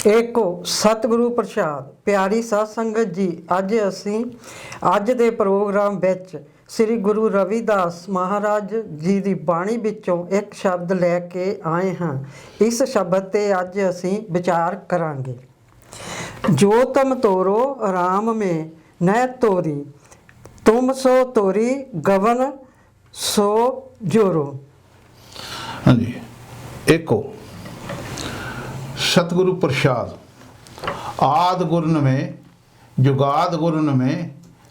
ਏਕੋ ਸਤਿਗੁਰੂ ਪ੍ਰਸਾਦ ਪਿਆਰੀ ਸਾਧ ਸੰਗਤ ਜੀ, ਅੱਜ ਦੇ ਪ੍ਰੋਗਰਾਮ ਵਿੱਚ ਸ੍ਰੀ ਗੁਰੂ ਰਵਿਦਾਸ ਮਹਾਰਾਜ ਜੀ ਦੀ ਬਾਣੀ ਵਿੱਚੋਂ ਇੱਕ ਸ਼ਬਦ ਲੈ ਕੇ ਆਏ ਹਾਂ। ਇਸ ਸ਼ਬਦ ਤੇ ਅੱਜ ਅਸੀਂ ਵਿਚਾਰ ਕਰਾਂਗੇ। ਜੋ ਤੁਮ ਤੋਰੋ ਰਾਮ में न तोरी, तुम सो तोरी गवन सो जोरो। हाँ जी, एको सतगुरु प्रसाद आद गुरन में जुगाद गुरन में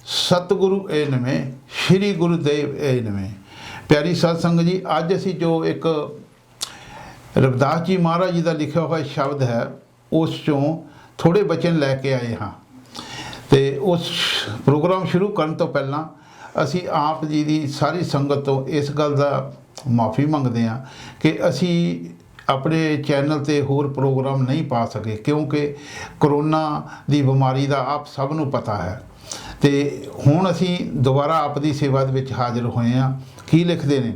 सतगुरु एन में श्री गुरुदेव एन में। प्यारी साध संगत जी, अज असी जो एक रविदास जी महाराज जी का लिखा हुआ शब्द है उस चों थोड़े बचन लैके आए हाँ। तो उस प्रोग्राम शुरू करने तो पहला असी आप जी की सारी संगत तो इस गल का माफ़ी मंगते हैं कि असी अपने चैनल ते होर प्रोग्राम नहीं पा सके, क्योंकि करोना की बीमारी का आप सब नूं पता है। तो हुण असी दोबारा आप दी सेवा दे विच हाजिर होए हैं। की लिखते हैं,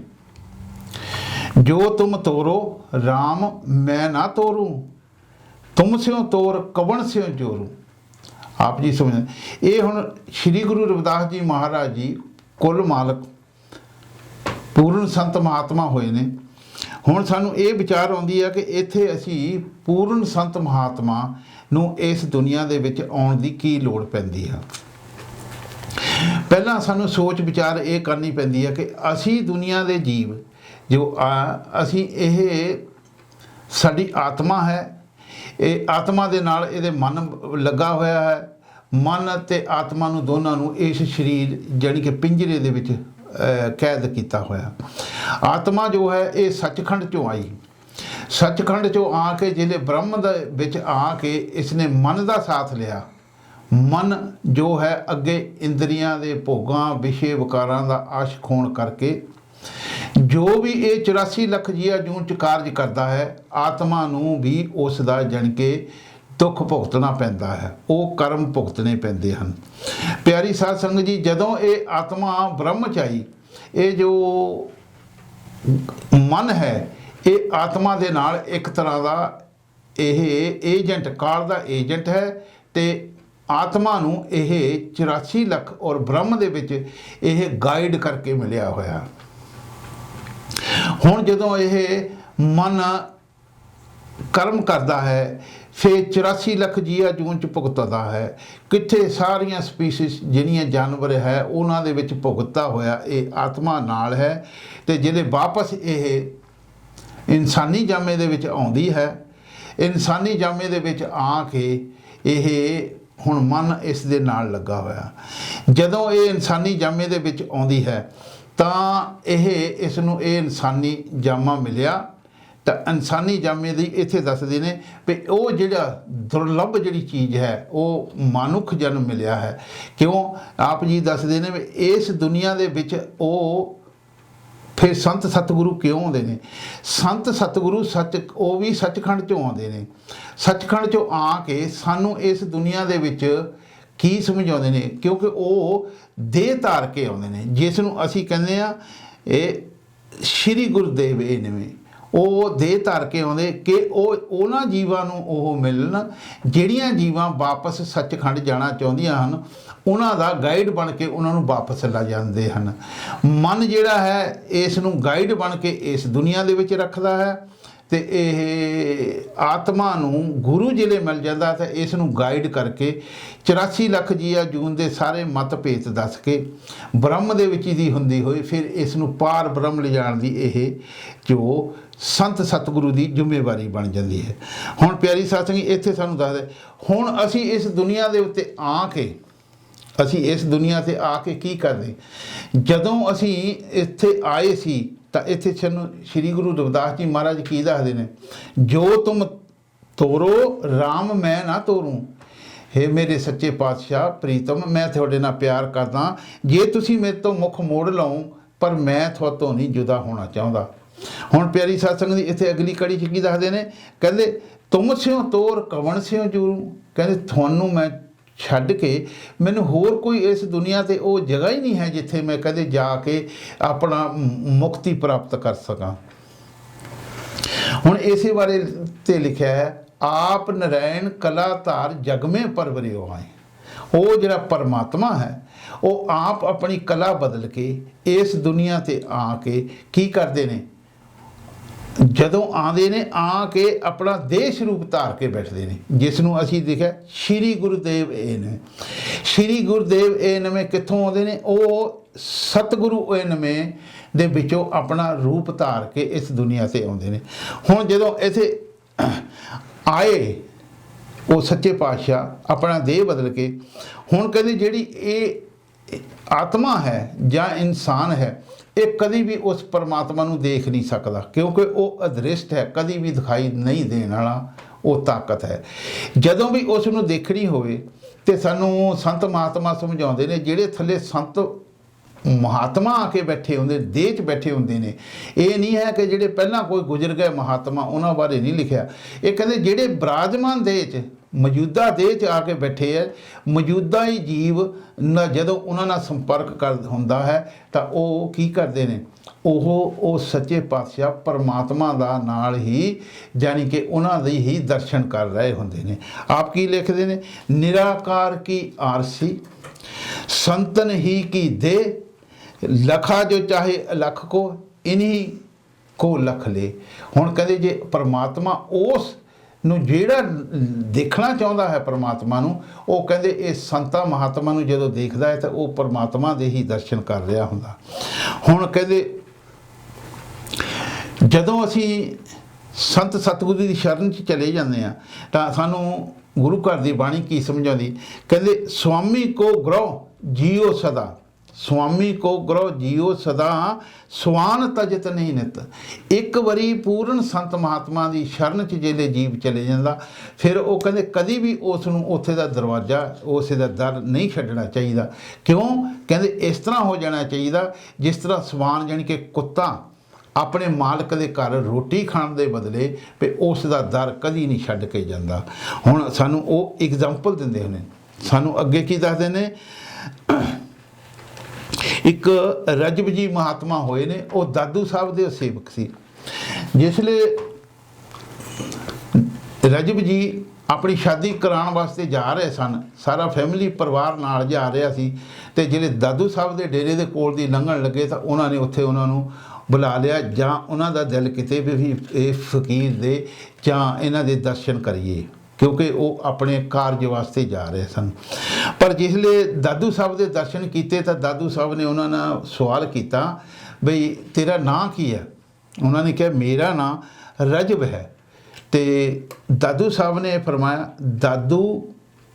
जो तुम तोरो राम मैं ना तोरूं, तुम स्यों तोर कवन स्यों जोरूं। आप जी समझ ये हुण श्री गुरु रविदास जी महाराज जी कुल मालक पूर्ण संत महात्मा होए ने। हुण सानूं ये विचार आउंदी है कि इत्थे असी पूर्ण संत महात्मा नूं इस दुनिया दे विच आउण दी की लोड़ पैंदी है। पहलां सानूं सोच विचार ये करनी पैंदी है कि असी दुनिया दे जीव जो असी ये साडी आत्मा है, ये आत्मा दे नाल इहदे मन लगा होया है। मन ते आत्मा नूं दोनां नूं इस शरीर जानी कि पिंजरे दे विच कैद किया होया। आत्मा जो है ये सचखंड चों आई, सचखंड चों आके जिहड़े ब्रह्म दे विच आके इसने मन का साथ लिया। मन जो है अगे इंद्रियां दे भोगां विषय विकारां दा आशिक होण करके जो भी ये 84 लख जिया जून च कारज करता है, आत्मा नूं भी उस दा जानी कि दुख भुगतना पैंदा है, वो कर्म भुगतने पैंदे हैं। प्यारी साध संगत जी, जदों ये आत्मा ब्रह्म च आई, ये जो मन है ये आत्मा दे नाल एक तरह का यह एजेंट काल का एजेंट है। तो आत्मा नूं यह 84 लख और ब्रह्म दे विच यह गाइड करके मिलिया होया। हुण जदों यह मन कर्म करता है, फिर 84 लख जिया जून च भुगतदा है। कित्थे सारियां स्पीसीस जिहड़ियां जानवर है उन्हां दे विच भुगतदा होया ये आत्मा नाल है। ते जिहड़े वापस ये इंसानी जामे दे विच आउंदी है, इंसानी जामे दे विच आके ये हुण मन इस दे नाल लगा होया। जदों ये इंसानी जामे दे विच आउंदी है तां इस नूं ये इंसानी जामा मिलिया। तो इंसानी जामे दी इत्थे दसदे ने भी वो जिहड़ा दुर्लभ जिहड़ी चीज़ है वो मनुख जन्म मिलिया है। क्यों आप जी दसदे ने भी इस दुनिया दे विच वो फिर संत सतगुरु क्यों आउंदे ने। संत सतगुरु सच वो भी सचखंड चों आउंदे ने। सचखंड चों आके सानू इस दुनिया दे विच की समझाउंदे ने, क्योंकि वो देह धार के आउंदे ने, जिस नूं असीं कहंदे आ ये श्री गुरुदेव ए ने। वो देह धार के आउंदे कि उन्हां जीवां नूं ओह मिलन जिहड़ियां जीवां वापस सचखंड जाना चाहुंदियां हन, उन्हां दा गाइड बन के उन्हां नूं वापस ला जांदे हन। मन जिहड़ा है इस नूं गाइड बन के इस दुनिया दे विच रखदा है। ते यह आत्मा नूं गुरु जिले मिल जाता तो इस नूं गाइड करके 84 लख जिया जून के सारे मत भेत दस के ब्रह्म दे विच दी हुंदी होई फिर इस नूं पार ब्रह्म ले जाण दी यह जो संत सतगुरु की जिम्मेवारी बन जाती है। हुण प्यारी साध संगत इत्थे सानूं दसदे, हुण असी इस दुनिया दे उत्ते आके असी इस दुनिया से आके की करदे, जदों असी इत्थे आए सी तो इत्थे सानूं श्री गुरु रविदास जी महाराज की दसदे ने, जो तुम तोरो राम मैं ना तोरूं। हे मेरे सच्चे पातशाह प्रीतम, मैं थोड़े नाल प्यार करदा, जे तुसी मेरे तो मुख मोड़ लओ पर मैं थोतों नहीं जुदा होना चाहुंदा। हुण प्यारी साध संगत इत्थे अगली कड़ी च की दसदे ने, कहंदे तुम स्यों तोर कवन स्यों जोरूं। कहंदे तुहानूं मैं छड्ड के मैनूं होर कोई इस दुनिया ते वो जगह ही नहीं है जिथे मैं कदे जाके अपना मुक्ति प्राप्त कर सकां। हुण इसे बारे ते लिखिया है, ਆਪ ਨਰੈਣ ਕਲਾ ਧਾਰ ਜਗ ਮੇਂ ਪਰਵਰਿਓ ਆਏ। ਉਹ ਜਿਹੜਾ ਪਰਮਾਤਮਾ ਹੈ ਉਹ ਆਪ ਆਪਣੀ ਕਲਾ ਬਦਲ ਕੇ ਇਸ ਦੁਨੀਆ ਤੇ ਆ ਕੇ ਕੀ ਕਰਦੇ ਨੇ, ਜਦੋਂ ਆਉਂਦੇ ਨੇ ਆ ਕੇ ਆਪਣਾ ਦੇਹ ਸਰੂਪ ਧਾਰ ਕੇ ਬੈਠਦੇ ਨੇ, ਜਿਸ ਨੂੰ ਅਸੀਂ ਦੇਖਿਆ ਸ਼੍ਰੀ ਗੁਰੂਦੇਵ ਇਹ ਨੇ। ਸ਼੍ਰੀ ਗੁਰੂਦੇਵ ਇਹ ਨਵੇਂ ਕਿੱਥੋਂ ਆਉਂਦੇ ਨੇ? ਉਹ ਸਤਿਗੁਰੂ ਇਹ ਨਵੇਂ ਦੇ ਵਿੱਚੋਂ ਆਪਣਾ ਰੂਪ ਧਾਰ ਕੇ ਇਸ ਦੁਨੀਆ ਤੇ ਆਉਂਦੇ ਨੇ। ਹੁਣ ਜਦੋਂ ਇੱਥੇ ਆਏ ਉਹ ਸੱਚੇ ਪਾਤਸ਼ਾਹ ਆਪਣਾ ਦੇਹ ਬਦਲ ਕੇ, ਹੁਣ ਕਹਿੰਦੇ ਜਿਹੜੀ ਇਹ ਆਤਮਾ ਹੈ ਜਾਂ ਇਨਸਾਨ ਹੈ ਇਹ ਕਦੀ ਵੀ ਉਸ ਪਰਮਾਤਮਾ ਨੂੰ ਦੇਖ ਨਹੀਂ ਸਕਦਾ, ਕਿਉਂਕਿ ਉਹ ਅਦ੍ਰਿਸ਼ਟ ਹੈ, ਕਦੀ ਵੀ ਦਿਖਾਈ ਨਹੀਂ ਦੇਣ ਵਾਲਾ ਉਹ ਤਾਕਤ ਹੈ। ਜਦੋਂ ਵੀ ਉਸ ਨੂੰ ਦੇਖਣੀ ਹੋਵੇ ਤੇ ਸਾਨੂੰ ਸੰਤ ਮਹਾਤਮਾ ਸਮਝਾਉਂਦੇ ਨੇ, ਜਿਹੜੇ ਥੱਲੇ ਸੰਤ ਮਹਾਤਮਾ ਆ ਕੇ ਬੈਠੇ ਹੁੰਦੇ, ਦੇਹ 'ਚ ਬੈਠੇ ਹੁੰਦੇ ਨੇ। ਇਹ ਨਹੀਂ ਹੈ ਕਿ ਜਿਹੜੇ ਪਹਿਲਾਂ ਕੋਈ ਗੁਜ਼ਰ ਗਏ ਮਹਾਤਮਾ ਉਹਨਾਂ ਬਾਰੇ ਨਹੀਂ ਲਿਖਿਆ। ਇਹ ਕਹਿੰਦੇ ਜਿਹੜੇ ਬਿਰਾਜਮਾਨ ਦੇਹ 'ਚ ਮੌਜੂਦਾ ਦੇਹ 'ਚ ਆ ਕੇ ਬੈਠੇ ਹੈ, ਮੌਜੂਦਾ ਹੀ ਜੀਵ ਜਦੋਂ ਉਹਨਾਂ ਨਾਲ ਸੰਪਰਕ ਕਰ ਹੁੰਦਾ ਹੈ ਤਾਂ ਉਹ ਕੀ ਕਰਦੇ ਨੇ, ਉਹ ਸੱਚੇ ਪਾਤਸ਼ਾਹ ਪਰਮਾਤਮਾ ਦਾ ਨਾਲ ਹੀ ਜਾਣੀ ਕਿ ਉਹਨਾਂ ਦੇ ਹੀ ਦਰਸ਼ਨ ਕਰ ਰਹੇ ਹੁੰਦੇ ਨੇ। ਆਪ ਕੀ ਲਿਖਦੇ ਨੇ? ਨਿਰਾਕਾਰ ਕੀ ਆਰਸੀ ਸੰਤਨ ਹੀ ਕੀ ਦੇ, ਲਖਾ ਜੋ ਚਾਹੇ ਅਲਖ ਕੋ ਇਨਹੀ ਕੋ ਲਖ ਲੈ। ਹੁਣ ਕਹਿੰਦੇ ਜੇ ਪਰਮਾਤਮਾ ਉਸ ਨੂੰ ਜਿਹੜਾ ਦੇਖਣਾ ਚਾਹੁੰਦਾ ਹੈ ਪਰਮਾਤਮਾ ਨੂੰ, ਉਹ ਕਹਿੰਦੇ ਇਹ ਸੰਤਾਂ ਮਹਾਤਮਾ ਨੂੰ ਜਦੋਂ ਦੇਖਦਾ ਹੈ ਤਾਂ ਉਹ ਪਰਮਾਤਮਾ ਦੇ ਹੀ ਦਰਸ਼ਨ ਕਰ ਰਿਹਾ ਹੁੰਦਾ। ਹੁਣ ਕਹਿੰਦੇ ਜਦੋਂ ਅਸੀਂ ਸੰਤ ਸਤਿਗੁਰੂ ਦੀ ਸ਼ਰਨ 'ਚ ਚਲੇ ਜਾਂਦੇ ਹਾਂ ਤਾਂ ਸਾਨੂੰ ਗੁਰੂ ਘਰ ਦੀ ਬਾਣੀ ਕੀ ਸਮਝਾਉਂਦੀ? ਕਹਿੰਦੇ ਸੁਆਮੀ ਕੋ ਗ੍ਰਹਿ ਜੀਓ ਸਦਾ, ਸੁਆਮੀ ਕੋ ਗ੍ਰਹਿ ਜੀਓ ਸਦਾ, ਸਵਾਨ ਤਜਤ ਨਹੀਂ ਨਿਤ। ਇੱਕ ਵਾਰੀ ਪੂਰਨ ਸੰਤ ਮਹਾਤਮਾ ਦੀ ਸ਼ਰਨ 'ਚ ਜਿਹੜੇ ਜੀਵ ਚਲੇ ਜਾਂਦਾ, ਫਿਰ ਉਹ ਕਹਿੰਦੇ ਕਦੀ ਵੀ ਉਸ ਨੂੰ ਉੱਥੇ ਦਾ ਦਰਵਾਜ਼ਾ, ਉਸੇ ਦਾ ਦਰ ਨਹੀਂ ਛੱਡਣਾ ਚਾਹੀਦਾ। ਕਿਉਂ? ਕਹਿੰਦੇ ਇਸ ਤਰ੍ਹਾਂ ਹੋ ਜਾਣਾ ਚਾਹੀਦਾ ਜਿਸ ਤਰ੍ਹਾਂ ਸਵਾਨ ਜਾਣੀ ਕਿ ਕੁੱਤਾ ਆਪਣੇ ਮਾਲਕ ਦੇ ਘਰ ਰੋਟੀ ਖਾਣ ਦੇ ਬਦਲੇ ਵੀ ਉਸ ਦਾ ਦਰ ਕਦੀ ਨਹੀਂ ਛੱਡ ਕੇ ਜਾਂਦਾ। ਹੁਣ ਸਾਨੂੰ ਉਹ ਐਗਜ਼ਾਮਪਲ ਦਿੰਦੇ ਨੇ। ਸਾਨੂੰ ਅੱਗੇ ਕੀ ਦੱਸਦੇ ਨੇ? ਇੱਕ ਰਜਬ ਜੀ ਮਹਾਤਮਾ ਹੋਏ ਨੇ, ਉਹ ਦਾਦੂ ਸਾਹਿਬ ਦੇ ਸੇਵਕ ਸੀ। ਜਿਸ ਲਈ ਰਜਬ ਜੀ ਆਪਣੀ ਸ਼ਾਦੀ ਕਰਾਉਣ ਵਾਸਤੇ ਜਾ ਰਹੇ ਸਨ, ਸਾਰਾ ਫੈਮਿਲੀ ਪਰਿਵਾਰ ਨਾਲ ਜਾ ਰਿਹਾ ਸੀ, ਤੇ ਜਿਹੜੇ ਦਾਦੂ ਸਾਹਿਬ ਦੇ ਡੇਰੇ ਦੇ ਕੋਲ ਦੀ ਲੰਘਣ ਲੱਗੇ ਤਾਂ ਉਹਨਾਂ ਨੇ ਉੱਥੇ ਉਹਨਾਂ ਨੂੰ ਬੁਲਾ ਲਿਆ, ਜਾਂ ਉਹਨਾਂ ਦਾ ਦਿਲ ਕਿਤੇ ਵੀ ਇਹ ਫਕੀਰ ਦੇ ਜਾਂ ਇਹਨਾਂ ਦੇ ਦਰਸ਼ਨ ਕਰੀਏ, ਕਿਉਂਕਿ ਉਹ ਆਪਣੇ ਕਾਰਜ ਵਾਸਤੇ ਜਾ ਰਹੇ ਸਨ। ਪਰ ਜਿਸਲੇ ਦਾਦੂ ਸਾਹਿਬ ਦੇ ਦਰਸ਼ਨ ਕੀਤੇ ਤਾਂ ਦਾਦੂ ਸਾਹਿਬ ਨੇ ਉਹਨਾਂ ਨਾਲ ਸਵਾਲ ਕੀਤਾ ਬਈ ਤੇਰਾ ਨਾਂ ਕੀ ਹੈ? ਉਹਨਾਂ ਨੇ ਕਿਹਾ ਮੇਰਾ ਨਾਂ ਰਜਬ ਹੈ। ਤੇ ਦਾਦੂ ਸਾਹਿਬ ਨੇ ਫਰਮਾਇਆ, ਦਾਦੂ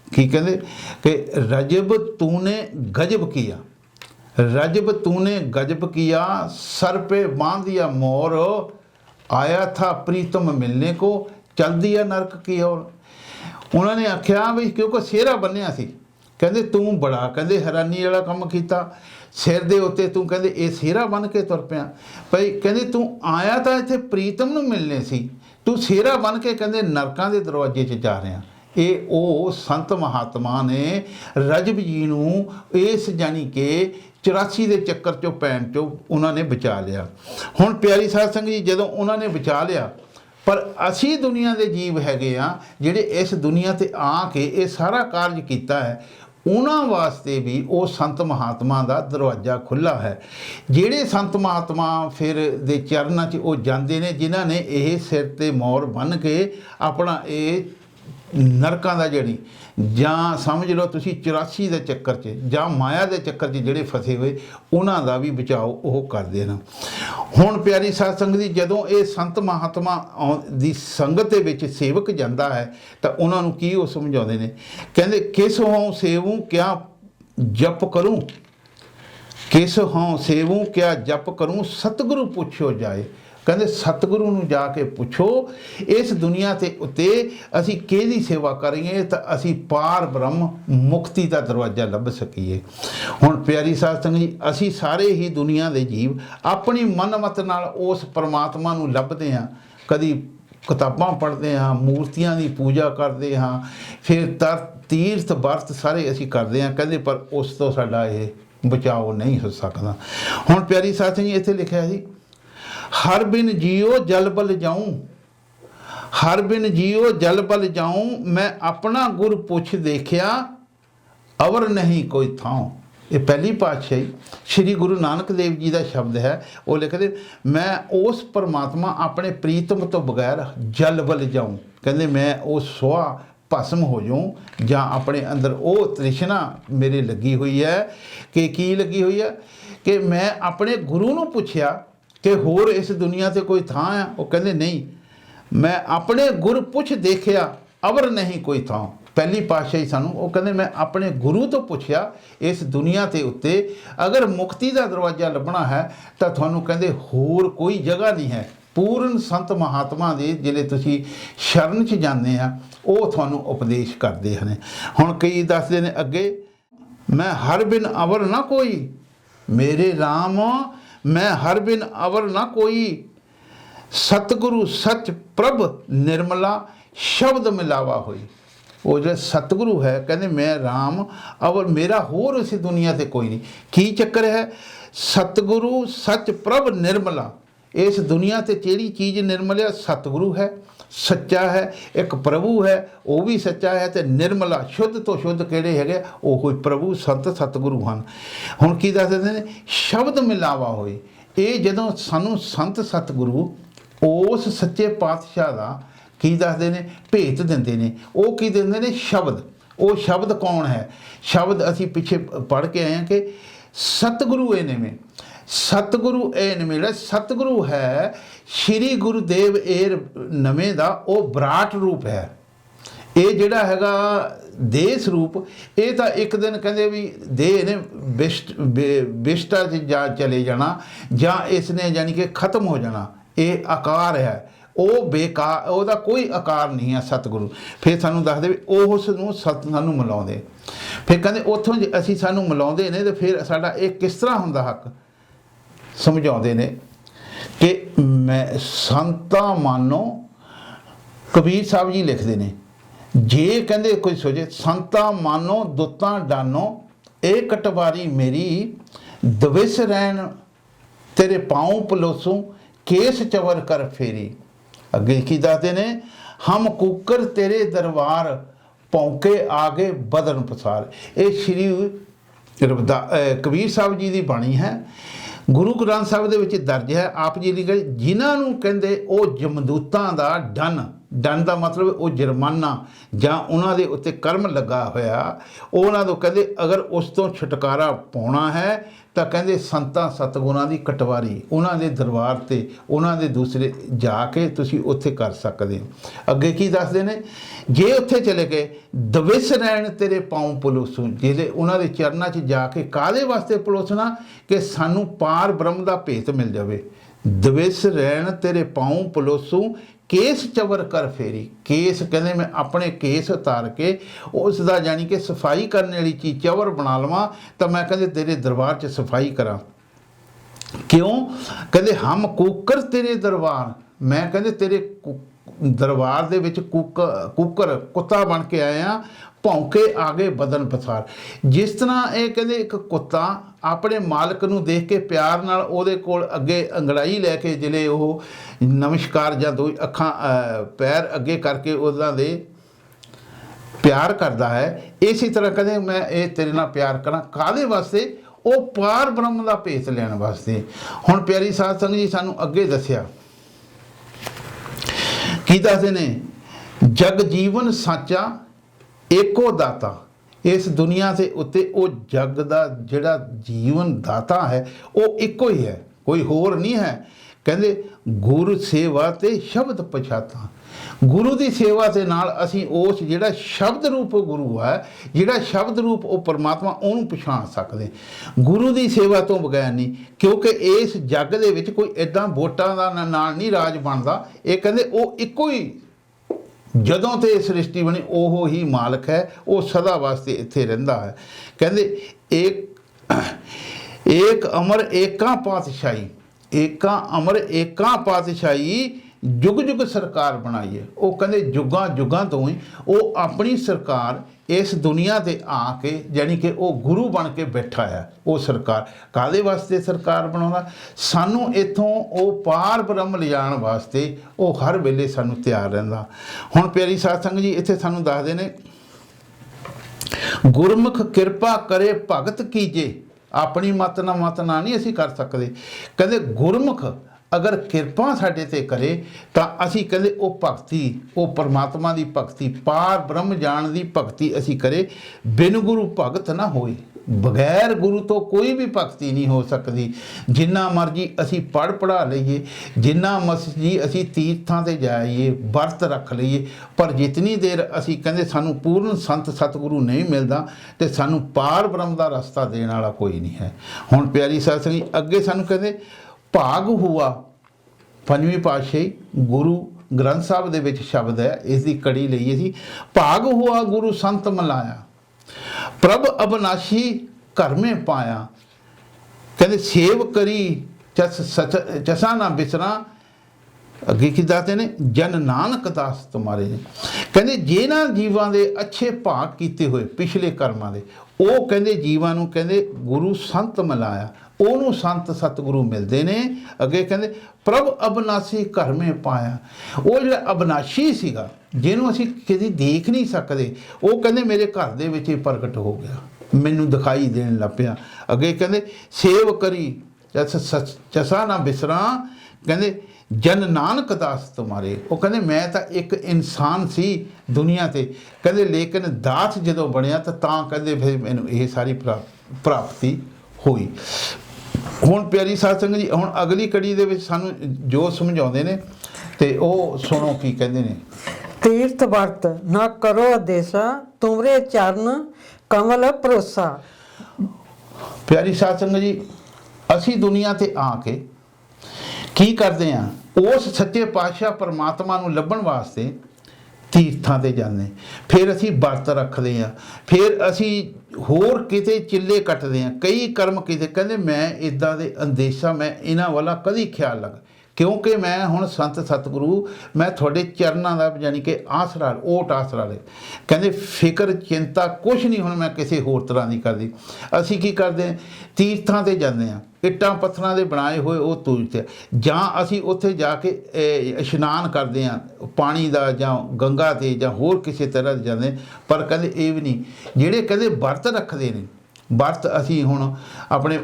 ਕੀ ਕਹਿੰਦੇ ਕਿ रजब तूने गजब किया, रजब तूने गजब किया, सर पे बांध दिया मोर, आया था प्रीतम मिलने को, चल दिया नरक की ओर। उन्होंने आख्या भी क्योंकि सेहरा बन्निया सी, कहते तू बड़ा कहते हैरानी वाला काम किया, सिर दे उत्ते तू कहते ये सेहरा बन के तुर पिया भाई, कहते तू आया तो इत्थे प्रीतम नूं मिलने सी, तू सेहरा बन के कहते नरकां दे दरवाजे 'च जा रहा। ਇਹ ਉਹ ਸੰਤ ਮਹਾਤਮਾ ਨੇ ਰਜਬ ਜੀ ਨੂੰ ਇਸ ਜਾਣੀ ਕਿ 84 ਦੇ ਚੱਕਰ 'ਚੋਂ ਪੈਣ 'ਚੋਂ ਉਹਨਾਂ ਨੇ ਬਚਾ ਲਿਆ। ਹੁਣ ਪਿਆਰੀ ਸਾਧ ਸੰਗਤ ਜੀ, ਜਦੋਂ ਉਹਨਾਂ ਨੇ ਬਚਾ ਲਿਆ, ਪਰ ਅਸੀਂ ਦੁਨੀਆ ਦੇ ਜੀਵ ਹੈਗੇ ਆ ਜਿਹੜੇ ਇਸ ਦੁਨੀਆ ਤੇ ਆ ਕੇ ਇਹ ਸਾਰਾ ਕਾਰਜ ਕੀਤਾ ਹੈ, ਉਹਨਾਂ ਵਾਸਤੇ ਵੀ ਉਹ ਸੰਤ ਮਹਾਤਮਾ ਦਾ ਦਰਵਾਜ਼ਾ ਖੁੱਲ੍ਹਾ ਹੈ। ਜਿਹੜੇ ਸੰਤ ਮਹਾਤਮਾ ਫਿਰ ਦੇ ਚਰਨਾਂ 'ਚ ਉਹ ਜਾਂਦੇ ਨੇ, ਜਿਨ੍ਹਾਂ ਨੇ ਇਹ ਸਿਰ ਤੇ ਮੌਰ ਬੰਨ੍ਹ ਕੇ ਆਪਣਾ ਇਹ ਨਰਕਾਂ ਦਾ ਜਿਹੜੀ ਜਾਂ ਸਮਝ ਲਓ ਤੁਸੀਂ 84 ਦੇ ਚੱਕਰ 'ਚ ਜਾਂ ਮਾਇਆ ਦੇ ਚੱਕਰ 'ਚ ਜਿਹੜੇ ਫਸੇ ਹੋਏ, ਉਹਨਾਂ ਦਾ ਵੀ ਬਚਾਓ ਉਹ ਕਰਦੇ ਨੇ। ਹੁਣ ਪਿਆਰੀ ਸਾਧ ਸੰਗਤ ਦੀ, ਜਦੋਂ ਇਹ ਸੰਤ ਮਹਾਤਮਾ ਦੀ ਸੰਗਤ ਦੇ ਵਿੱਚ ਸੇਵਕ ਜਾਂਦਾ ਹੈ ਤਾਂ ਉਹਨਾਂ ਨੂੰ ਕੀ ਉਹ ਸਮਝਾਉਂਦੇ ਨੇ? ਕਹਿੰਦੇ ਕਿਸ ਹੋਂ ਸੇਵੂੰ ਕਿਆ ਜਪ ਕਰੂੰ, ਕਿਸ ਹੋਂ ਸੇਵੂੰ ਕਿਆ ਜਪ ਕਰੂੰ, ਸਤਿਗੁਰੂ ਪੁੱਛਿਓ ਜਾਏ। ਕਹਿੰਦੇ ਸਤਿਗੁਰੂ ਨੂੰ ਜਾ ਕੇ ਪੁੱਛੋ ਇਸ ਦੁਨੀਆ ਤੇ ਉੱਤੇ ਅਸੀਂ ਕਿਹਦੀ ਸੇਵਾ ਕਰੀਏ ਤਾਂ ਅਸੀਂ ਪਾਰ ਬ੍ਰਹਮ ਮੁਕਤੀ ਦਾ ਦਰਵਾਜ਼ਾ ਲੱਭ ਸਕੀਏ। ਹੁਣ ਪਿਆਰੀ ਸਾਧ ਸੰਗਤ ਜੀ, ਅਸੀਂ ਸਾਰੇ ਹੀ ਦੁਨੀਆ ਦੇ ਜੀਵ ਆਪਣੀ ਮਨਮਤ ਨਾਲ ਉਸ ਪਰਮਾਤਮਾ ਨੂੰ ਲੱਭਦੇ ਹਾਂ। ਕਦੀ ਕਿਤਾਬਾਂ ਪੜ੍ਹਦੇ ਹਾਂ, ਮੂਰਤੀਆਂ ਦੀ ਪੂਜਾ ਕਰਦੇ ਹਾਂ, ਫਿਰ ਤੀਰਥ ਵਰਤ ਸਾਰੇ ਅਸੀਂ ਕਰਦੇ ਹਾਂ, ਕਹਿੰਦੇ ਪਰ ਉਸ ਤੋਂ ਸਾਡਾ ਇਹ ਬਚਾਓ ਨਹੀਂ ਹੋ ਸਕਦਾ। ਹੁਣ ਪਿਆਰੀ ਸਾਧ ਸੰਗਤ ਜੀ, ਇੱਥੇ ਲਿਖਿਆ ਸੀ ਹਰ ਬਿਨ ਜੀਓ ਜਲ ਬਲ ਜਾਊਂ, हर बिन जियो जल बल जाऊं, मैं अपना गुर पुछ देखिया, अवर नहीं कोई थां। ये पहली पातशाही श्री गुरु नानक देव जी का शब्द है। वो लिखते, मैं उस परमात्मा अपने प्रीतम तो बगैर जल बल जाऊं, कहते मैं उस सुहा भस्म हो जाऊं, ਜਾਂ अपने अंदर वो तृष्णा मेरे लगी हुई है कि की लगी हुई है कि मैं अपने गुरु ਨੂੰ ਪੁੱਛਿਆ कि होर इस दुनिया ते कोई ਥਾਂ ਆ। ਉਹ ਕਹਿੰਦੇ नहीं, मैं अपने गुर पुछ देखिया, अवर नहीं कोई थां। पहली पातशाही सानू वो कहते मैं अपने गुरु तो पुछया इस दुनिया के उत्ते अगर मुक्ति का दरवाजा लभना है तो थानू कहते होर कोई जगह नहीं है। पूर्ण संत महात्मा दे जिले तुसी शरण च जाते हैं वो थानू उपदेश करते हैं। हुण कई दसदे ने अगे, मैं हर बिन अवर ना कोई, मेरे राम मैं हर बिन अवर ना कोई, सतगुरु सच प्रभ निर्मला, शब्द मिलावा हुई। वो जो सतगुरु है कहते मैं राम अवर मेरा होर इस दुनिया से कोई नहीं। की चक्कर है, सतगुरु सच प्रभ निर्मला, इस दुनिया से ਜਿਹੜੀ चीज़ निर्मल है सतगुरु है, सच्चा है, एक प्रभु है वो भी सच्चा है, तो निर्मला शुद्ध तो शुद्ध किहड़े हैगे ਉਹ प्रभु संत सतगुरु हैं। हुण की दसदे ने शब्द मिलावा होए, ये जदों सानू संत सतगुरु उस सच्चे पातशाह का की दसदे ने भेत दिंदे ने। वो की दिंदे ने शब्द। वो शब्द कौन है, शब्द असी पिछे पढ़ के आए हैं कि सतगुरु ए ने में, सतगुरु ए नवेला सतगुरु है श्री गुरुदेव एर नवें दा वो विराट रूप है। ये जिहड़ा हैगा देह स्वरूप ये तो एक दिन कहते भी देह ने बिष्टा जा चले जाना ਜਾਂ इसने यानी कि खत्म हो जाना। ये आकार है, वो बेकार, ਉਹਦਾ कोई आकार नहीं है सतगुरु। फिर सानू दसदे भी उस नूं सत सानू मिलाउंदे, फिर कहते उत्थों जे असीं सानू मिलाउंदे ने तो फिर साडा ये किस तरह हुंदा हक समझाउंदे ने कि मैं संता मानो। कबीर साहब जी लिखते ने, जे कहते कोई सोचे संता मानो दुत्तां डानो, ए कटवारी मेरी, दविस रैन तेरे पाँव पलोसूं, केस चवर कर फेरी। अगे की दसदे ने, हम कुकर तेरे दरबार, भौंके आगे बदन पसार। ये श्री कबीर साहब जी की बाणी है। गुरु ग्रंथ साहब दे विच दर्ज है। आप जी लिखे जिन्हों कहते वो जमदूतां दा डन, डन का मतलब वो जुर्माना ਜਾਂ ਉਹਨਾਂ ਦੇ ਉੱਤੇ कर्म लगा होया, ਉਹਨਾਂ ਤੋਂ कहते अगर उस तो छुटकारा पाउणा है तो कहते संतां सतगुरां दी कटवारी उन्हां दे दरबार ते उन्हां दे दूसरे जाके तुसीं उत्थे कर सकदे हो। अगे की दसदे ने, जे उत्थे चले गए दविस रैन तेरे पाँव पलोसूं, जिहड़े उन्हां दे चरनां 'च जाके काहदे वास्ते पलोसना कि सानू पार ब्रह्म दा भेत मिल जावे। दविस रैन तेरे पाँव पलोसूं, केस चवर कर फेरी। केस कहते मैं अपने केस उतार के उसका यानी कि सफाई करने वाली चीज़ चवर बना लवां तो मैं कहते तेरे दरबार च सफाई करा। क्यों कहते हम कुकर तेरे दरबार, मैं कहते तेरे दरबार दे विच कुकर कुत्ता बन के आया, भौंके आगे बदन पसार। जिस तरह ये कहते एक कुत्ता अपने मालक नूं देख के प्यार नाल उहदे कोल अगे अंगड़ाई लैके जिले वो नमस्कार जां दो अखां पैर अगे करके उहदा दे प्यार करता है, इसी तरह कहते मैं ये तेरे नाल प्यार करा काहदे वास्ते, वो पार ब्रह्म का भेत लैण वास्ते। हुण प्यारी साध संगत जी सानू अगे दस्सिया की दसदे ने, जग जीवन साचा एको दाता। इस दुनिया के उत्ते वो जग का जिहड़ा जीवन दाता है वो एको ही है, कोई होर नहीं है। कहते गुरु सेवा ते शब्द पछाता, गुरु की सेवा के नाल असीं उस जिहड़ा शब्द रूप गुरु है, जिहड़ा शब्द रूप वो परमात्मा उहनूं पछाण सकदे। गुरु की सेवा तो बगैर नहीं, क्योंकि इस जग दे विच कोई इदां वोटां दा नाल नहीं राज बनदा। ये कहते वो इको ही जदों ते सृष्टि बनी ओहो ही मालक है, वो सदा वास्ते इत्थे रहिंदा है। कहते एक अमर एका पातशाही, एका अमर एका पातशाही, जुग जुग सरकार बनाई है। वो कहते जुगां जुगां तो ही वो अपनी सरकार इस दुनिया ते आके जानी कि वो गुरु बन के बैठा है। वो सरकार काहदे वास्ते सरकार बनाउंदा, सानू इथों वो पार ब्रह्म लिजाण वास्ते वो हर वेले सानू तैयार रहिंदा। हुण प्यारी साध संगत जी इत्थे सानू दसदे ने, गुरमुख किरपा करे भगत कीजे, अपनी मत ना नहीं असी कर सकते। कहते गुरमुख अगर किरपा साडे ते करे तां असी कहते वो भगती, वो परमात्मा की भगती, पार ब्रह्म जान की भगती असी करे। बिन गुरु भगत ना होए, बगैर गुरु तो कोई भी भगती नहीं हो सकती। जिन्ना मर्जी असी पढ़ पढ़ा लईए, जिन्ना मर्जी असी तीर्थां ते जाइए, वर्त रख लईए, पर जितनी देर असी कहते सानू पूर्ण संत सतगुरु नहीं मिलता तो सानू पार ब्रह्म का रास्ता देने वाला कोई नहीं है। हुण प्यारी साध संगत अगे सानू कहते भाग हुआ, पंजवीं पातशाही गुरु ग्रंथ साहब दे विच शब्द है, इसकी कड़ी लईए सी, भाग हुआ गुरु संत मिलाया, प्रभ अविनाशी घर में पाया। कहते सेव करी चसा ना बिसरा, अगे की दसदे ने जन नानक दास तुम्हारे ने। कहते जिन्हां जीवां दे अच्छे भाग कीते हुए पिछले कर्मां दे, वो कहते जीवां नूं कहते गुरु संत मिलाया, ਉਹਨੂੰ संत सतगुरु मिलते ने। अगे कहते प्रभ अविनाशी घर में पाया, वो जो अविनाशी सीगा जिन्हों असी कभी देख नहीं सकते, वो कहते मेरे घर दे विच ही प्रगट हो गया, मैनू दिखाई देन लग पिया। अगे कहते सेव करी चसा ना बिसरा, कहते जन नानक दास तुम्हारे। वो कहते मैं तो एक इंसान सी दुनिया ते, कहते लेकिन दास जदों बनया तो कहते फिर मैनू ये सारी प्राप्ति हुई। हुण प्यारी साध संगत जी हुण अगली कड़ी दे विच सानू जो समझाउंदे ने ते ओ सुणो की कहंदे ने। तीर्थ वर्त न करो आदेशा, तुमरे चरण कमल भरोसा। प्यारी साध संगत जी असी दुनिया ते आके की करते हैं, उस सच्चे पातशाह परमात्मा नूं लभण वास्ते तीर्थां ते जाने, फिर असी वर्त रखते हैं, फिर असी होर किते चिल्ले कटते हैं, कई कर्म किते। कहते मैं इदां दे अंदेशा मैं इन्हां वाला कदी ख्याल लग, क्योंकि मैं हुण संत सतगुरु मैं थोड़े चरनां दा यानी कि आसरा ओट आसरा ले। कहते फिक्र चिंता कुछ नहीं हुण मैं किसी होर तरह की करदी। असी की करते हैं तीर्थां ते जाते हैं, इट्टां पत्थरां दे बनाए हुए वो तीर्थ, जां असी उत्थे जाके इशनान करते हैं पानी का, जां गंगा ते जां होर किसी तरह जाते। पर कहते ये भी नहीं, जिहड़े कहते वर्त रखते हैं, वर्त असी हुण अपने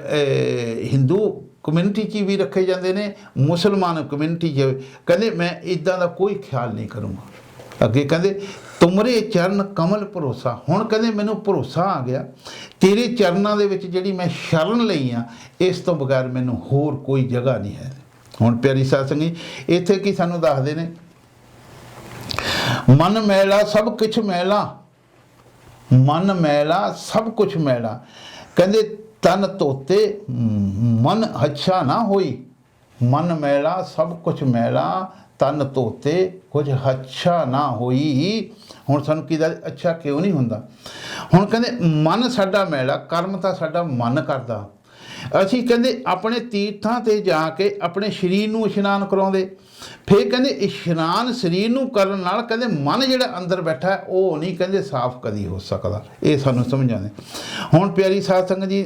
हिंदू कम्यूनिटी च भी रखे जाते हैं, मुसलमान कम्यूनिटी च कहते मैं इदां दा कोई ख्याल नहीं करूँगा। अगे कहते तुमरे चरण कमल भरोसा, हुण कहते मैनू भरोसा आ गया तेरे चरणों दे विच जिहड़ी मैं शरण लई आ, इस तो बगैर मैनू होर कोई जगह नहीं है। हुण प्यारी साध संगत इत्थे की सानू दसदे ने, मन मैला सब कुछ मैला, मन मैला सब कुछ मैला। कहते तन धोते मन अच्छा ना होई, मन मैला सब कुछ मैला, तन धोते कुछ अच्छा ना होई। हुण सानू की दस अच्छा क्यों नहीं हुंदा। हुण कहते मन साडा मैला, कर्म तां साडा मन करदा। असी कहते अपने तीर्थां ते जाके अपने शरीर नूं इशनान कराउंदे, फिर कहते इशनान शरीर नूं करन नाल कहते मन जिहड़ा अंदर बैठा है वो नहीं कहते साफ कदी हो सकदा। ये सानू समझाने। हुण प्यारी साध संगत जी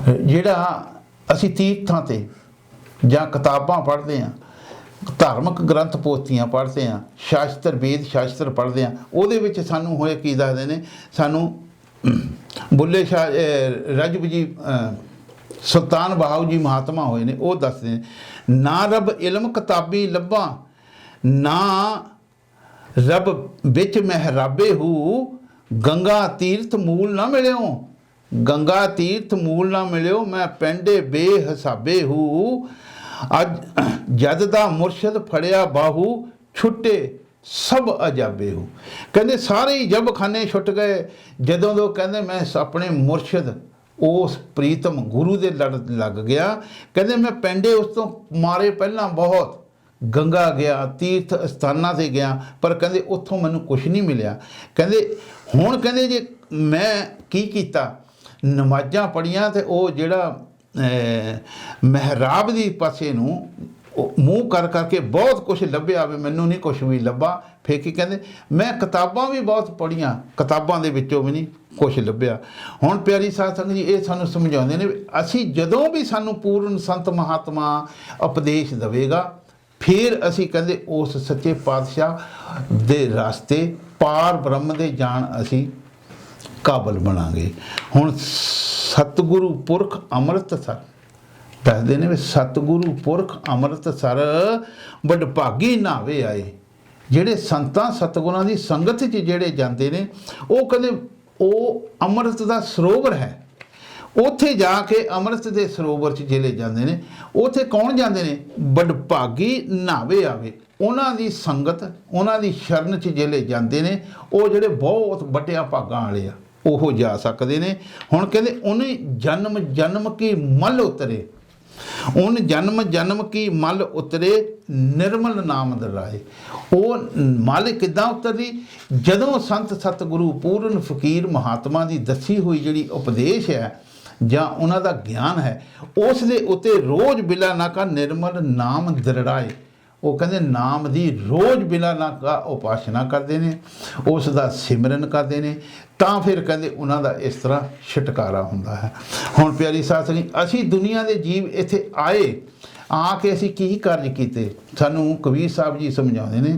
जिहड़ा असी तीर्थां ते जां किताबां पढ़ते हैं, धार्मिक ग्रंथ पोथियां पढ़ते हैं, शास्त्र वेद शास्त्र पढ़ते हैं, ਉਹਦੇ ਵਿੱਚ ਸਾਨੂੰ ਹੋਏ ਕੀ ਦੱਸਦੇ ਨੇ, ਸਾਨੂੰ ਬੁੱਲੇ ਸ਼ਾਹ ਰਜਬ ਜੀ ਸੁਲਤਾਨ ਬਹਾਉ ਜੀ ਮਹਾਤਮਾ ਹੋਏ ਨੇ, ਉਹ ਦੱਸਦੇ ਨੇ ਨਾ ਰੱਬ ਇਲਮ ਕਿਤਾਬੀ ਲੱਭਾਂ, ਨਾ ਰੱਬ ਵਿੱਚ ਮਹਿਰਾਬੇ ਹੂ, ਗੰਗਾ ਤੀਰਥ ਮੂਲ ਨਾ ਮਿਲਿਓ, ਗੰਗਾ ਤੀਰਥ ਮੂਲ ਨਾ ਮਿਲਿਓ, ਮੈਂ ਪੈਂਡੇ ਬੇਹਿਸਾਬੇ ਹੂ, ਅੱਜ ਜਦ ਦਾ ਮੁਰਸ਼ਦ ਫੜਿਆ ਬਾਹੂ, ਛੁੱਟੇ ਸਭ ਅਜਾਬੇ ਹੋ। ਕਹਿੰਦੇ ਸਾਰੇ ਹੀ ਜਬ ਖਾਨੇ ਛੁੱਟ ਗਏ ਜਦੋਂ ਤੋਂ ਕਹਿੰਦੇ ਮੈਂ ਆਪਣੇ ਮੁਰਸ਼ਦ ਉਸ ਪ੍ਰੀਤਮ ਗੁਰੂ ਦੇ ਲੜ ਲੱਗ ਗਿਆ। ਕਹਿੰਦੇ ਮੈਂ ਪੈਂਡੇ ਉਸ ਤੋਂ ਮਾਰੇ ਪਹਿਲਾਂ ਬਹੁਤ, ਗੰਗਾ ਗਿਆ, ਤੀਰਥ ਸਥਾਨਾਂ 'ਤੇ ਗਿਆ, ਪਰ ਕਹਿੰਦੇ ਉੱਥੋਂ ਮੈਨੂੰ ਕੁਛ ਨਹੀਂ ਮਿਲਿਆ। ਕਹਿੰਦੇ ਹੁਣ ਕਹਿੰਦੇ ਜੇ ਮੈਂ ਕੀ ਕੀਤਾ, ਨਮਾਜ਼ਾਂ ਪੜ੍ਹੀਆਂ ਅਤੇ ਉਹ ਜਿਹੜਾ ਮਹਿਰਾਬ ਦੀ ਪਾਸੇ ਨੂੰ ਉਹ ਮੂੰਹ ਕਰ ਕਰਕੇ ਬਹੁਤ ਕੁਝ ਲੱਭਿਆ ਵੀ ਮੈਨੂੰ ਨਹੀਂ ਕੁਝ ਵੀ ਲੱਭਾ। ਫਿਰ ਕੀ ਕਹਿੰਦੇ, ਮੈਂ ਕਿਤਾਬਾਂ ਵੀ ਬਹੁਤ ਪੜ੍ਹੀਆਂ, ਕਿਤਾਬਾਂ ਦੇ ਵਿੱਚੋਂ ਵੀ ਨਹੀਂ ਕੁਝ ਲੱਭਿਆ। ਹੁਣ ਪਿਆਰੀ ਸਾਧ ਸੰਗਤ ਜੀ, ਇਹ ਸਾਨੂੰ ਸਮਝਾਉਂਦੇ ਨੇ ਵੀ ਅਸੀਂ ਜਦੋਂ ਵੀ ਸਾਨੂੰ ਪੂਰਨ ਸੰਤ ਮਹਾਤਮਾ ਉਪਦੇਸ਼ ਦੇਵੇਗਾ, ਫਿਰ ਅਸੀਂ ਕਹਿੰਦੇ ਉਸ ਸੱਚੇ ਪਾਤਸ਼ਾਹ ਦੇ ਰਸਤੇ ਪਾਰ ਬ੍ਰਹਮ ਦੇ ਜਾਣ ਅਸੀਂ ਕਾਬਲ ਬਣਾਂਗੇ। ਹੁਣ ਸਤਿਗੁਰੂ ਪੁਰਖ ਅੰਮ੍ਰਿਤਸਰ ਦੱਸਦੇ ਨੇ ਵੀ ਸਤਿਗੁਰੂ ਪੁਰਖ ਅੰਮ੍ਰਿਤਸਰ ਵਡਭਾਗੀ ਨਾਵੇ ਆਏ। ਜਿਹੜੇ ਸੰਤਾਂ ਸਤਿਗੁਰਾਂ ਦੀ ਸੰਗਤ 'ਚ ਜਿਹੜੇ ਜਾਂਦੇ ਨੇ, ਉਹ ਕਹਿੰਦੇ ਉਹ ਅੰਮ੍ਰਿਤ ਦਾ ਸਰੋਵਰ ਹੈ। ਉੱਥੇ ਜਾ ਕੇ ਅੰਮ੍ਰਿਤ ਦੇ ਸਰੋਵਰ 'ਚ ਜਿਹੜੇ ਜਾਂਦੇ ਨੇ, ਉੱਥੇ ਕੌਣ ਜਾਂਦੇ ਨੇ? ਵਡਭਾਗੀ ਨਾਵੇ ਆਵੇ। ਉਹਨਾਂ ਦੀ ਸੰਗਤ, ਉਹਨਾਂ ਦੀ ਸ਼ਰਨ 'ਚ ਜਿਹੜੇ ਜਾਂਦੇ ਨੇ, ਉਹ ਜਿਹੜੇ ਬਹੁਤ ਵੱਡਿਆਂ ਭਾਗਾਂ ਵਾਲੇ ਆ, ਉਹ ਜਾ ਸਕਦੇ ਨੇ। ਹੁਣ ਕਹਿੰਦੇ ਉਹਨੇ ਜਨਮ ਜਨਮ ਕੀ ਮਲ ਉਤਰੇ, ਉਹਨ ਜਨਮ ਜਨਮ ਕੀ ਮਲ ਉਤਰੇ, ਨਿਰਮਲ ਨਾਮ ਦਰਾਏ। ਉਹ ਮਲ ਕਿੱਦਾਂ ਉਤਰਦੀ? ਜਦੋਂ ਸੰਤ ਸਤਿਗੁਰੂ ਪੂਰਨ ਫਕੀਰ ਮਹਾਤਮਾ ਦੀ ਦੱਸੀ ਹੋਈ ਜਿਹੜੀ ਉਪਦੇਸ਼ ਹੈ ਜਾਂ ਉਹਨਾਂ ਦਾ ਗਿਆਨ ਹੈ, ਉਸ ਦੇ ਉੱਤੇ ਰੋਜ਼ ਬਿਲਾ ਨਾ ਕਾ ਨਿਰਮਲ ਨਾਮ ਦਰੜਾਏ। ਉਹ ਕਹਿੰਦੇ ਨਾਮ ਦੀ ਰੋਜ਼ ਬਿਲਾ ਨਾ ਕਾ ਉਪਾਸਨਾ ਕਰਦੇ ਨੇ, ਉਸ ਦਾ ਸਿਮਰਨ ਕਰਦੇ ਨੇ, ਤਾਂ ਫਿਰ ਕਹਿੰਦੇ ਉਹਨਾਂ ਦਾ ਇਸ ਤਰ੍ਹਾਂ ਛੁਟਕਾਰਾ ਹੁੰਦਾ ਹੈ। ਹੁਣ ਪਿਆਰੀ ਸਾਧ ਸੰਗਤ, ਅਸੀਂ ਦੁਨੀਆ ਦੇ ਜੀਵ ਇੱਥੇ ਆਏ, ਆ ਕੇ ਅਸੀਂ ਕੀ ਕਾਰਜ ਕੀਤੇ? ਸਾਨੂੰ ਕਬੀਰ ਸਾਹਿਬ ਜੀ ਸਮਝਾਉਂਦੇ ਨੇ,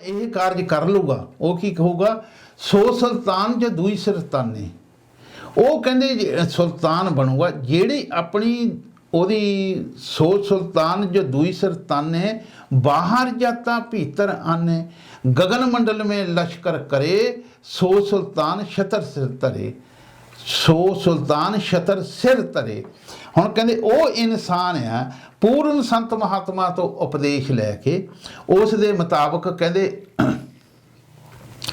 ਇਹ ਕਾਰਜ ਕਰ ਲੂਗਾ ਉਹ ਕੀ ਕਹੂਗਾ? ਸੋ ਸੁਲਤਾਨ ਜਾਂ ਦੂਈ ਸੁਲਤਾਨੇ। ਉਹ ਕਹਿੰਦੇ ਸੁਲਤਾਨ ਬਣੂਗਾ ਜਿਹੜੀ ਆਪਣੀ ਉਹਦੀ ਸੋਚ ਸੁਲਤਾਨ ਜੋ ਦੂਈ ਸੁਲਤਾਨੇ, ਬਾਹਰ ਜਾਤਾ ਭੀਤਰ ਆਨੇ, ਗगन मंडल में लश्कर करे, सो सुल्तान छतर सिर तरे, सो सुल्तान छतर सिर तरे। ਹੁਣ ਕਹਿੰਦੇ ਉਹ ਇਨਸਾਨ ਆ ਪੂਰਨ ਸੰਤ ਮਹਾਤਮਾ ਤੋਂ ਉਪਦੇਸ਼ ਲੈ ਕੇ ਉਸ ਦੇ ਮੁਤਾਬਕ ਕਹਿੰਦੇ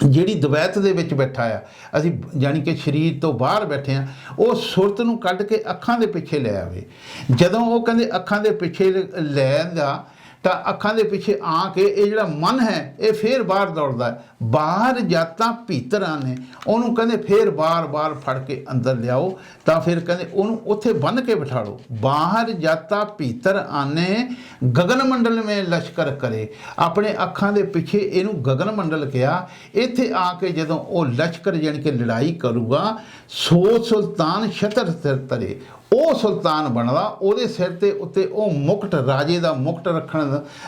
ਜਿਹੜੀ ਦਵੈਤ ਦੇ ਵਿੱਚ ਬੈਠਾ ਆ, ਅਸੀਂ ਜਾਣੀ ਕਿ ਸਰੀਰ ਤੋਂ ਬਾਹਰ ਬੈਠੇ ਆ, ਉਹ ਸੁਰਤ ਨੂੰ ਕੱਢ ਕੇ ਅੱਖਾਂ ਦੇ ਪਿੱਛੇ ਲੈ ਆਵੇ। ਜਦੋਂ ਉਹ ਕਹਿੰਦੇ ਅੱਖਾਂ ਦੇ ਪਿੱਛੇ ਲੈ ਆਂਦਾ, ਤਾਂ ਅੱਖਾਂ ਦੇ ਪਿੱਛੇ ਆ ਕੇ ਇਹ ਜਿਹੜਾ ਮਨ ਹੈ ਇਹ ਫੇਰ ਬਾਹਰ ਦੌੜਦਾ ਹੈ। ਬਾਹਰ ਜਾਤਾਂ ਭੀਤਰ ਆਨੇ, ਉਹਨੂੰ ਕਹਿੰਦੇ ਫੇਰ ਬਾਰ-ਬਾਰ ਫੜ ਕੇ ਅੰਦਰ ਲਿਆਓ, ਤਾਂ ਫਿਰ ਕਹਿੰਦੇ ਉਹਨੂੰ ਉੱਥੇ ਬੰਨ੍ਹ ਕੇ ਬਿਠਾ ਲਓ। ਬਾਹਰ ਜਾਤਾਂ ਭੀਤਰ ਆਨੇ, ਗगन मंडल में लश्कर करे। ਆਪਣੇ ਅੱਖਾਂ ਦੇ ਪਿੱਛੇ ਇਹਨੂੰ ਗगन मंडल ਕਿਹਾ। ਇੱਥੇ ਆ ਕੇ ਜਦੋਂ ਉਹ ਲਸ਼ਕਰ ਜਾਣੀ ਕਿ ਲੜਾਈ ਕਰੂਗਾ, ਸੋ ਸੁਲਤਾਨ ਛਤਰ ਸਿਰ ਤਰੇ, ਉਹ ਸੁਲਤਾਨ ਬਣਦਾ, ਉਹਦੇ ਸਿਰ ਤੇ ਉੱਤੇ ਉਹ ਮੁਕਟ, ਰਾਜੇ ਦਾ ਮੁਕਟ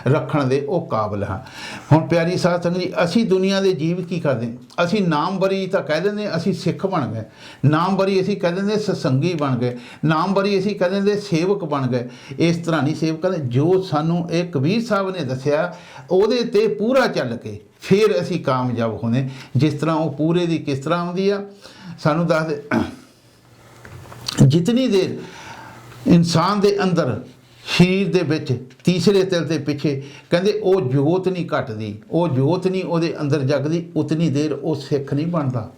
ਰੱਖਣ ਦੇ ਉਹ ਕਾਬਲ ਹਾਂ। ਹੁਣ ਪਿਆਰੀ ਸਾਧ ਸੰਗਤ ਜੀ, ਅਸੀਂ ਦੁਨੀਆ ਦੇ ਜੀਵ ਕੀ ਕਰਦੇ? ਅਸੀਂ ਨਾਮਵਰੀ ਤਾਂ ਕਹਿ ਦਿੰਦੇ ਅਸੀਂ ਸਿੱਖ ਬਣ ਗਏ, ਨਾਮਵਰੀ ਅਸੀਂ ਕਹਿ ਦਿੰਦੇ ਸਤਸੰਗੀ ਬਣ ਗਏ, ਨਾਮਵਰੀ ਅਸੀਂ ਕਹਿ ਦਿੰਦੇ ਸੇਵਕ ਬਣ ਗਏ। ਇਸ ਤਰ੍ਹਾਂ ਨਹੀਂ ਸੇਵਕਾਂ ਦੇ, ਜੋ ਸਾਨੂੰ ਇਹ ਕਬੀਰ ਸਾਹਿਬ ਨੇ ਦੱਸਿਆ ਉਹਦੇ ਤੇ ਪੂਰਾ ਚੱਲ ਕੇ ਫਿਰ ਅਸੀਂ ਕਾਮਯਾਬ ਹੁੰਦੇ। ਜਿਸ ਤਰ੍ਹਾਂ ਉਹ ਪੂਰੇ ਦੀ ਕਿਸ ਤਰ੍ਹਾਂ ਆਉਂਦੀ ਆ, ਸਾਨੂੰ ਦੱਸਦੇ ਜਿਤਨੀ ਦੇਰ ਇਨਸਾਨ ਦੇ ਅੰਦਰ ਸਰੀਰ ਦੇ ਵਿੱਚ ਤੀਸਰੇ ਤਿਲ ਦੇ ਪਿੱਛੇ ਕਹਿੰਦੇ ਉਹ ਜੋਤ ਨਹੀਂ ਘਟਦੀ, ਉਹ ਜੋਤ ਨਹੀਂ ਉਹਦੇ ਅੰਦਰ ਜਗਦੀ, ਉਤਨੀ ਦੇਰ ਉਹ ਸਿੱਖ ਨਹੀਂ ਬਣਦਾ।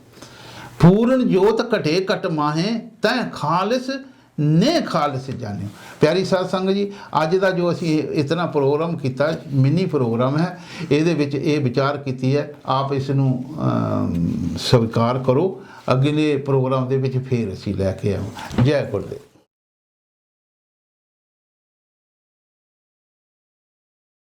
ਪੂਰਨ ਜੋਤ ਘਟੇ ਘਟ ਮਾਹੇ ਤੈਂ ਖਾਲਿਸ ਨੇ ਖਾਲਿਸ ਜਾਣਿਓ। ਪਿਆਰੀ ਸਾਧ ਸੰਗਤ ਜੀ, ਅੱਜ ਦਾ ਜੋ ਅਸੀਂ ਇਤਨਾ ਪ੍ਰੋਗਰਾਮ ਕੀਤਾ, ਮਿੰਨੀ ਪ੍ਰੋਗਰਾਮ ਹੈ, ਇਹਦੇ ਵਿੱਚ ਇਹ ਵਿਚਾਰ ਕੀਤੀ ਹੈ, ਆਪ ਇਸ ਨੂੰ ਸਵੀਕਾਰ ਕਰੋ। ਅਗਲੇ ਪ੍ਰੋਗਰਾਮ ਦੇ ਵਿੱਚ ਫੇਰ ਅਸੀਂ ਲੈ ਕੇ ਆਵਾਂ। ਜੈ ਗੁਰਦੇਵ।